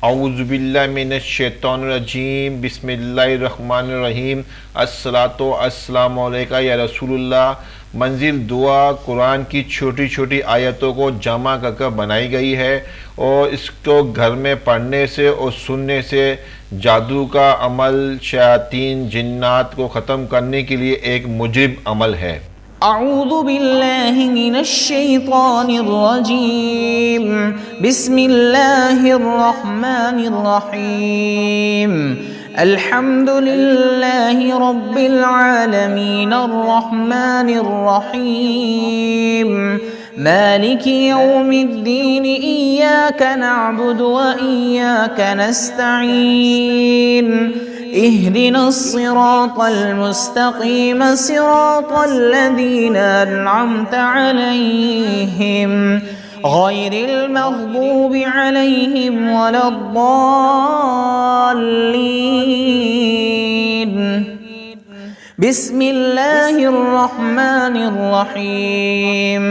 औज़ुबिल्लाहिमिनश्शैतानिर्रजीम बिस्मिल्लाहिर्रहमानिर्रहीम अस्सलातु अस्सलामु अलैका या रसूलुल्लाह। मंजिल दुआ कुरान की छोटी छोटी आयतों को जमा कर बनाई गई है और इसको घर में पढ़ने से और सुनने से जादू का अमल, शयातीन जिन्नात को ख़त्म करने के लिए एक मुजिब अमल है। अऊज़ु बिल्लाहि मिनश्शैतानिर्रजीम बिस्मिल्लाहिर्रहमानिर्रहीम अल्हम्दुलिल्लाहि रब्बिल आलमीन अर्रहमानिर्रहीम मालिकि यौमिद्दीन इय्याका नअबुदु व इय्याका नस्तईन इहदिना सिरातल मुस्तकीम सिरातल लज़ीना अन्अमता अलैहिम गैरिल मग़दूबि अलैहिम वलद्दाल्लीन। बिस्मिल्लाहिर्रहमानिर्रहीम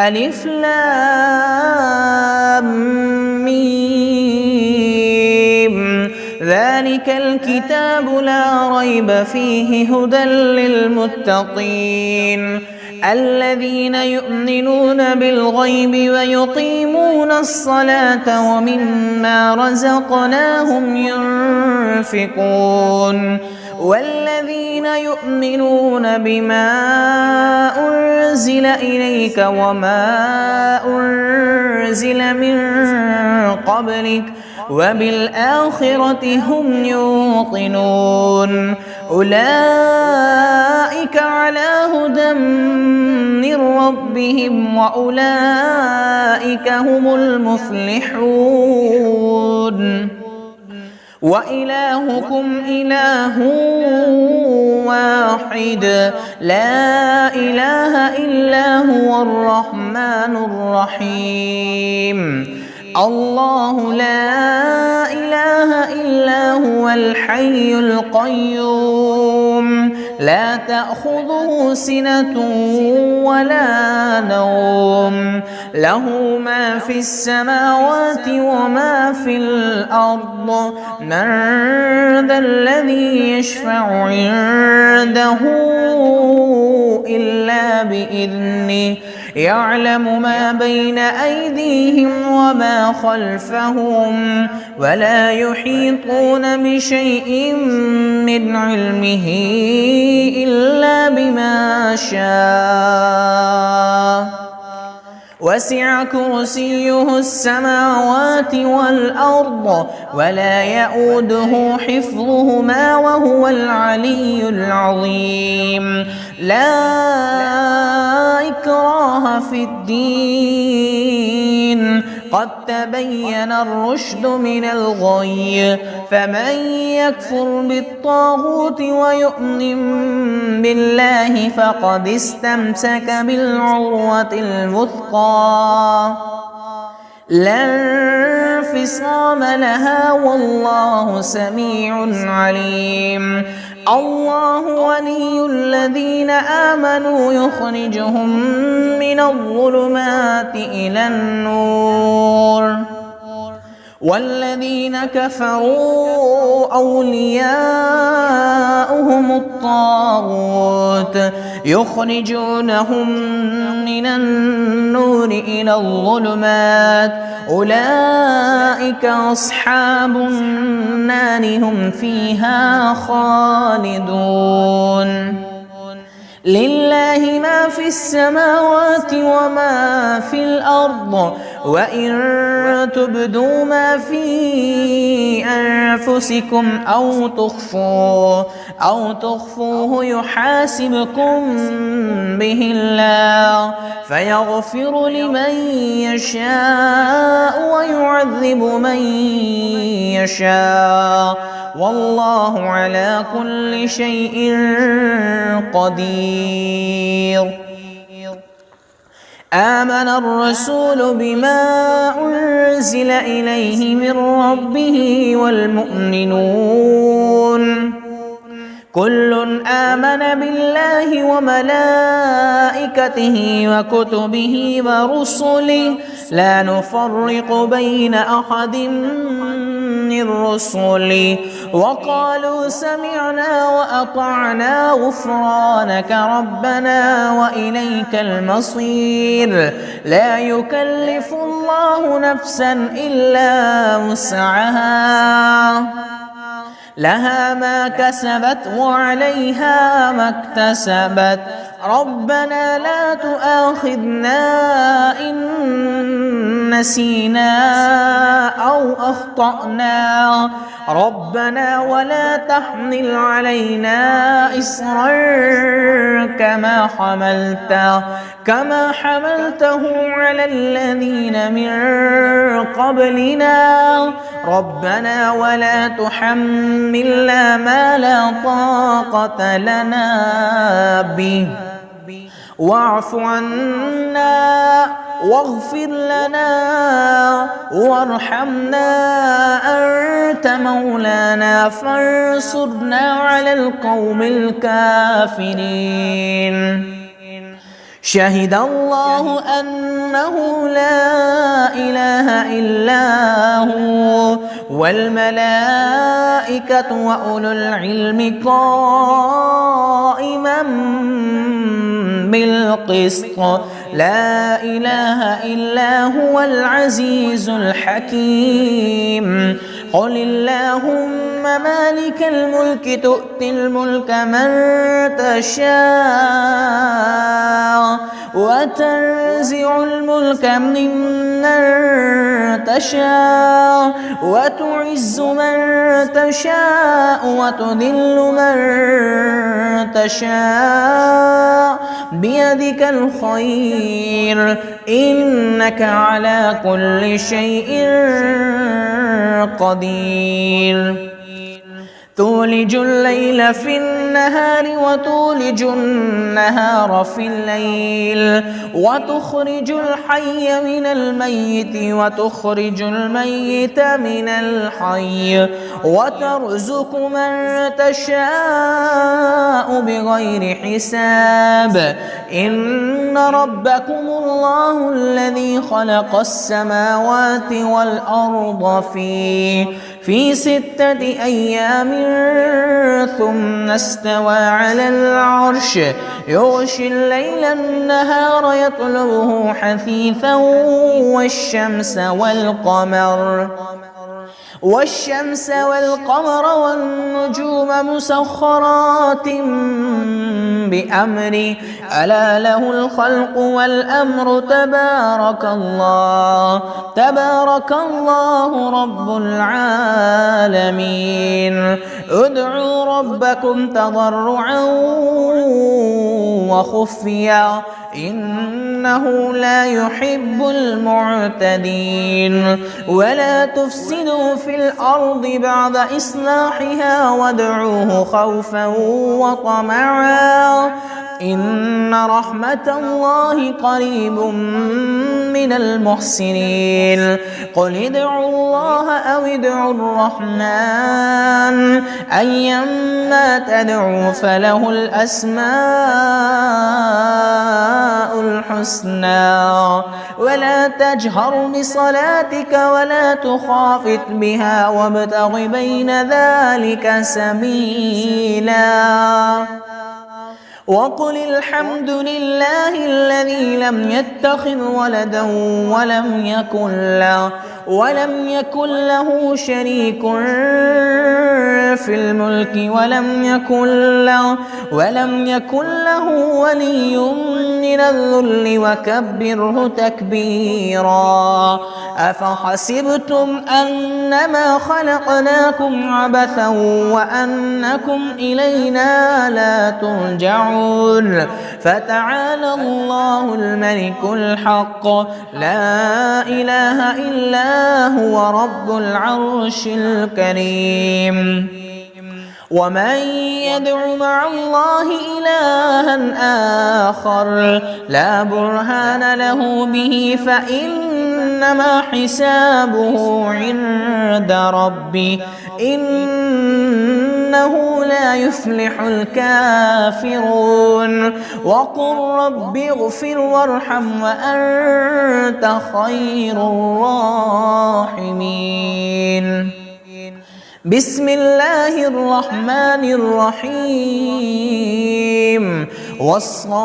अलिफ लाम मीम ज़ालिकल किताबु ला रैब फ़ीहि हुदल लिलमुत्तक़ीन الذين يؤمنون بالغيب ويقيمون الصلاة ومما رزقناهم ينفقون والذين يؤمنون بما أنزل إليك وما أنزل من قبلك وبالآخرة هم يوقنون أولئك على هدى من ربهم وأولئك هم المفلحون وإلهكم إله واحد لا إله إلا هو الرحمن الرحيم الله لا إله إلا هو الحي القيوم لا تأخذه سنة ولا نوم له ما في السماوات وما في الأرض من ذا الذي يشفع عنده إلا بإذنه يعلم ما بين أيديهم وما خلفهم ولا يحيطون بشيء من علمه إلا بما شاء وسع كرسيه السماوات والأرض ولا يؤوده حفظهما وهو العلي العظيم لا إكراه في الدين قد تبين الرشد من الغي فمن يكفر بالطاغوت ويؤمن بالله فقد استمسك بالعروة الوثقى لا انفصام لها والله سميع عليم الله ولي الذين آمنوا يخرجهم من الظلمات إلى النور والذين كفروا أولياؤهم الطاغوت يخرجونهم من النور إلى الظلمات أولئك أصحاب النار هم فيها خالدون لله ما في السماوات وما في الأرض وإن تبدوا ما في أنفسكم أو تخفوه يحاسبكم به الله فيغفر لمن يشاء ويعذب من يشاء والله على كل شيء قدير آمن الرسول بما أنزل إليه من ربه والمؤمنون كل آمن بالله وملائكته وكتبه ورسله لا نفرق بين أحد من رسله وقالوا سمعنا وأطعنا غفرانك ربنا وإليك المصير لا يكلف الله نفسا إلا وسعها لها ما كسبت وعليها ما اكتسبت ربنا لا تؤاخذنا إن نسينا أو أخطأنا ربنا ولا تحمل علينا إصرا كما حملته على الذين من قبلنا ربنا ولا تحملنا ما لا طاقة لنا به واعف عنا واغفر لنا وارحمنا أنت مولانا فانصرنا على القوم الكافرين شهد الله أنه لا إله إلا هو والملائكة وأولو العلم قائما بالقسط لا إله إلا هو العزيز الحكيم قل اللهم مالك الملك تؤتي الملك من تشاء وتنزع الملك ممن تشاء وتعز من تشاء وتذل من تشاء بيدك الخير إنك على كل شيء قدير تولج الليل في النهار وتولج النهار في الليل وتخرج الحي من الميت وتخرج الميت من الحي وترزق من تشاء بغير حساب إن ربكم الله الذي خلق السماوات والأرض في 6 أيام ثم استوى على العرش يغشي الليل النهار يطلبه حثيثا والشمس والقمر والنجوم مسخرات بأمره ألا له الخلق والأمر تبارك الله رب العالمين ادعوا ربكم تضرعا وخفيا إنه لا يحب المعتدين ولا تفسدوا في الأرض بعد إصلاحها وادعوه خوفا وطمعا إن رحمة الله قريب من المحسنين قل ادعوا الله أو ادعوا الرحمن أيما تدعوا فله الأسماء الحسنى ولا تجهر بصلاتك ولا تخافت بها وابتغ بين ذلك سبيلا وقل الحمد لله الذي لم يتخذ ولدا ولم يكن له شريك في الملك ولم يكن له ولي من الذل وكبره تكبيرا أفحسبتم أنما خلقناكم عبثا وأنكم إلينا لا ترجعون فتعالى الله الملك الحق لا إله إلا هو رب العرش الكريم ومن يدع مع الله إلها آخر لا برهان له به فإنما حسابه عند ربه إنه لا يفلح الكافرون وقل رب اغفر وارحم وأنت خير الراحمين. بسم الله الرحمن الرحيم والصافات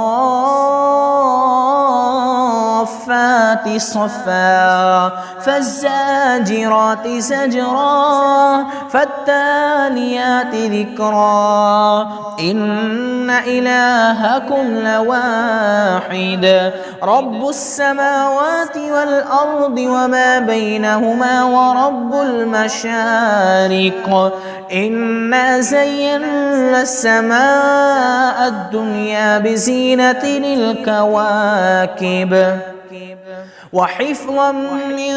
صفا فالزاجرات زجرا فالتاليات ذكرا إن إلهكم لواحد رب السماوات والأرض وما بينهما ورب المشارق إنا زينا السماء الدنيا بزينة الكواكب وحفظا من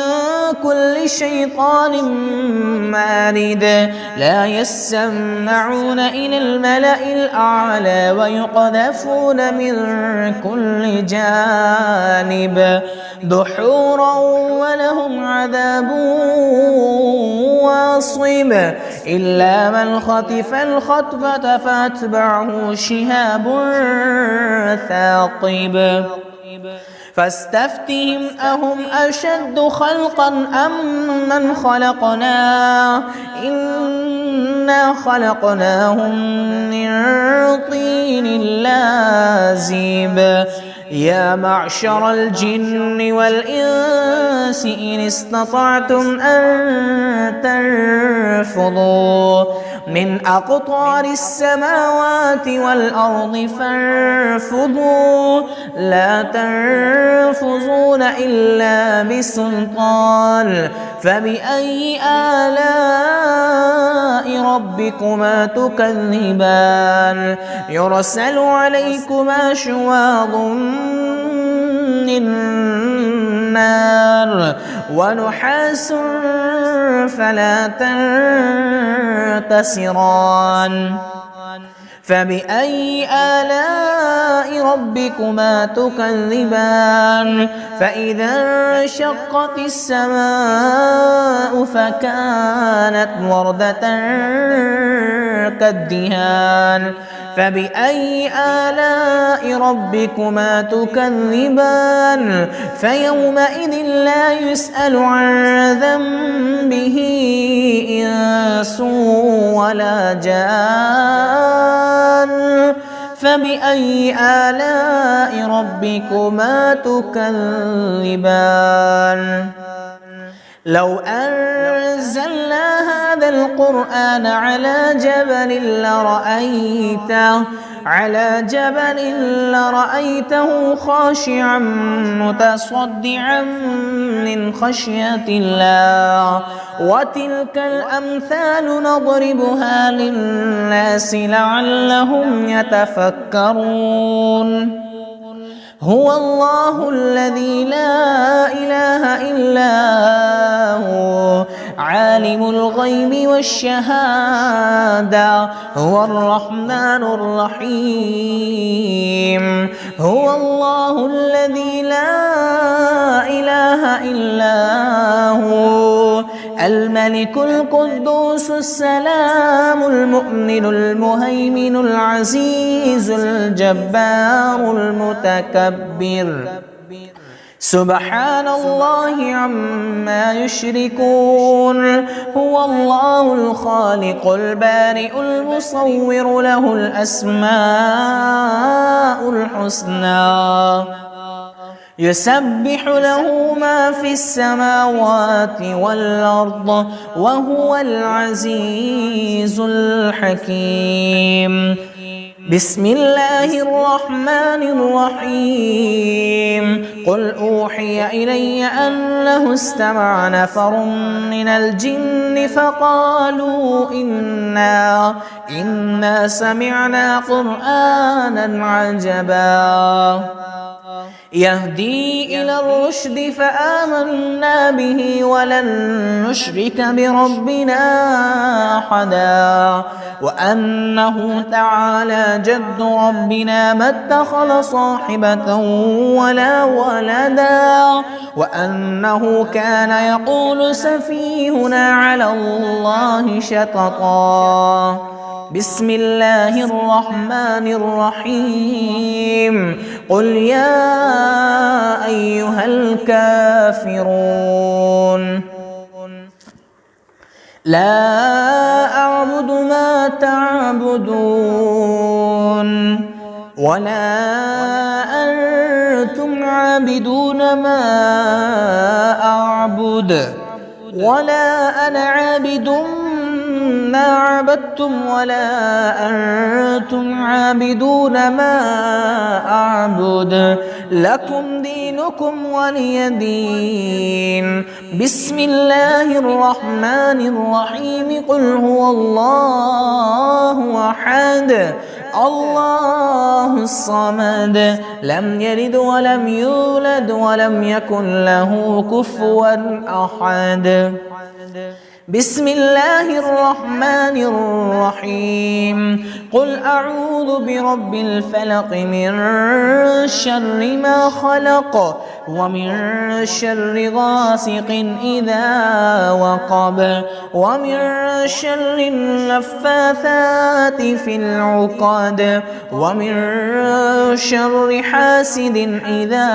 كل شيطان مارد لا يسمعون إلى الملأ الأعلى ويقذفون من كل جانب دحورا ولهم عذاب واصب إلا من خطف الخطفة فأتبعه شهاب ثاقب فاستفتهم أهم أشد خلقا أم من خلقنا إنا خلقناهم من طين لازب يا معشر الجن والإنس إن استطعتم أن تنفضوا من أقطار السماوات والأرض فانفضوا لا تنفذون إلا بسلطان فبأي آلاء ربكما تكذبان يرسل عليكما شواظ من نار ونحاس فلا تنتصران فبأي آلاء ربكما تكذبان فإذا انشقت السماء فكانت وردة كالدهان فبأي آلاء ربكما تكذبان فيومئذ لا يسأل عن ذنبه إنس ولا جان فبأي آلاء ربكما تكذبان لو أنزلنا هذا القرآن على جبل لرأيته خاشعا متصدعا من خشية الله وتلك الأمثال نضربها للناس لعلهم يتفكرون هو الله الذي لا إله إلا هو عالم الغيب والشهادة هو الرحمن الرحيم هو الله الذي لا إله إلا هو الملك القدوس السلام المؤمن المهيمن العزيز الجبار المتكبر سبحان الله عما يشركون هو الله الخالق البارئ المصور له الأسماء الحسنى يسبح له ما في السماوات والأرض وهو العزيز الحكيم بسم الله الرحمن الرحيم قل أوحي إلي أنه استمع نفر من الجن فقالوا إنا سمعنا قرآنا عجبا يهدي إلى الرشد فآمنا به ولن نشرك بربنا أحدا وأنه تعالى جد ربنا ما اتخذ صاحبة ولا ولدا وأنه كان يقول سفيهنا على الله شططا بسم الله الرحمن الرحيم قل يا أيها الكافرون لا أعبد ما تعبدون ولا أنتم عابدون ما أعبد ولا أنا عابد ما عبدتم ولا أنتم عابدون ما أعبد لكم دينكم ولي دين بسم الله الرحمن الرحيم قل هو الله أحد الله الصمد لم يلد ولم يولد ولم يكن له كفوا أحد بسم الله الرحمن الرحيم قل أعوذ برب الفلق من شر ما خلق ومن شر غاسق إذا وقب ومن شر النفاثات في العقد ومن شر حاسد إذا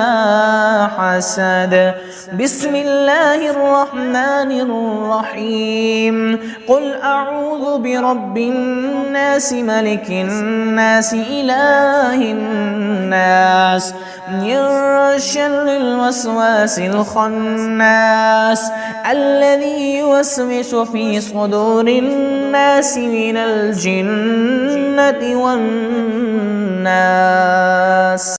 حسد بسم الله الرحمن الرحيم قل أعوذ برب الناس ملك الناس إله الناس من شر الوسواس الخناس الذي يوسوس في صدور الناس من الجنة والناس